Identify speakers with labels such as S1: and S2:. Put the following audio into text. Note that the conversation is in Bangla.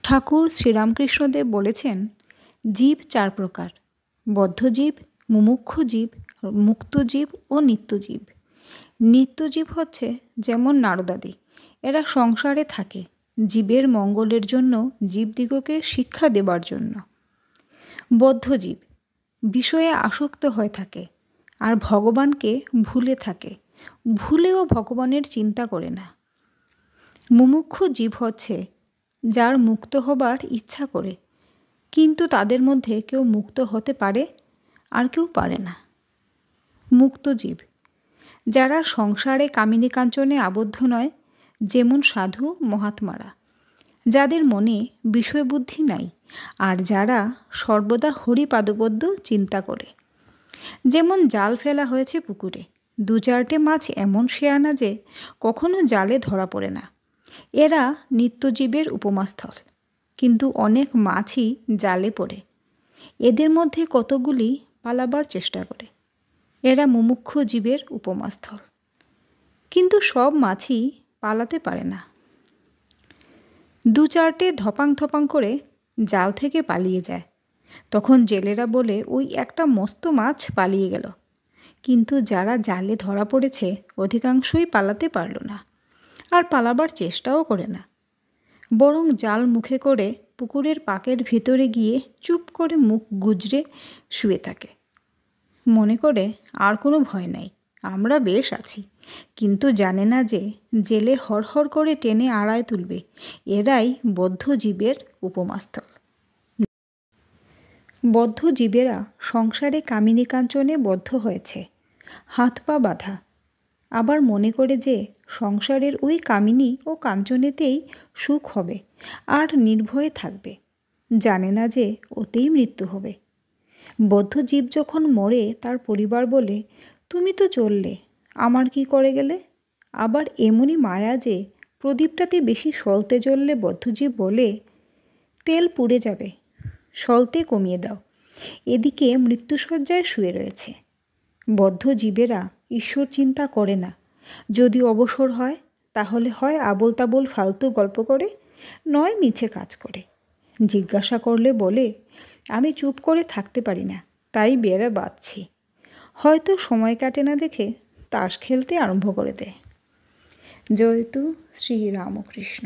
S1: ঠাকুর শ্রীরামকৃষ্ণদেব বলেছেন, জীব চার প্রকার: বদ্ধজীব, মুমুক্ষু জীব, মুক্তজীব ও নিত্যজীব। নিত্যজীব হচ্ছে যেমন নারদাদি, এরা সংসারে থাকে জীবের মঙ্গলের জন্য, জীবদিগকে শিক্ষা দেবার জন্য। বদ্ধজীব বিষয়ে আসক্ত হয়ে থাকে আর ভগবানকে ভুলে থাকে, ভুলেও ভগবানের চিন্তা করে না। মুমুক্ষু জীব হচ্ছে যার মুক্ত হবার ইচ্ছা করে, কিন্তু তাদের মধ্যে কেউ মুক্ত হতে পারে আর কেউ পারে না। মুক্ত জীব যারা সংসারে কামিনী কাঞ্চনে আবদ্ধ নয়, যেমন সাধু মহাত্মারা, যাদের মনে বিষয়বুদ্ধি নাই আর যারা সর্বদা হরিপাদপদ্ম চিন্তা করে। যেমন জাল ফেলা হয়েছে পুকুরে, 2-4টে মাছ এমন শেয়ানা যে কখনো জালে ধরা পড়ে না। এরা নিত্যজীবের উপমাস্থল, কিন্তু অনেক মাছই জালে পড়ে। এদের মধ্যে কতগুলি পালাবার চেষ্টা করে। এরা মুমুক্ষু জীবের উপমাস্থল, কিন্তু সব মাছই পালাতে পারে না। 2-4টে ধপাং ধপাং করে জাল থেকে পালিয়ে যায়। তখন জেলেরা বলে, ওই একটা মস্ত মাছ পালিয়ে গেল। কিন্তু যারা জালে ধরা পড়েছে অধিকাংশই পালাতে পারল না, আর পালাবার চেষ্টাও করে না, বরং জাল মুখে করে পুকুরের পাকের ভিতরে গিয়ে চুপ করে মুখ গুজরে শুয়ে থাকে, মনে করে আর কোনো ভয় নাই, আমরা বেশ আছি। কিন্তু জানে না যে জেলে হড়হড় করে টেনে আড়ায় তুলবে। এরাই বদ্ধজীবের উপমাস্থল। বদ্ধজীবেরা সংসারে কামিনী কাঞ্চনে বদ্ধ হয়েছে, হাত পা বাঁধা। আবার মনে করে যে সংসারের ওই কামিনী ও কাঞ্চনেতেই সুখ হবে আর নির্ভয়ে থাকবে। জানে না যে ওতেই মৃত্যু হবে। বদ্ধজীব যখন মরে তার পরিবার বলে, তুমি তো চললে, আমার কি করে গেলে? আবার এমনই মায়া যে প্রদীপটাতে বেশি সলতে জ্বললে বদ্ধজীব বলে, তেল পুড়ে যাবে, সলতে কমিয়ে দাও। এদিকে মৃত্যুশয্যায় শুয়ে রয়েছে। বদ্ধজীবেরা ঈশ্বর চিন্তা করে না। যদি অবসর হয় তাহলে হয় আবোল তাবোল ফালতু গল্প করে, নয় মিছে কাজ করে। জিজ্ঞাসা করলে বলে, আমি চুপ করে থাকতে পারি না, তাই বেড়া বাঁধছি। হয়তো সময় কাটে না দেখে তাস খেলতে আরম্ভ করে দেয়। জয়তু শ্রীরামকৃষ্ণ।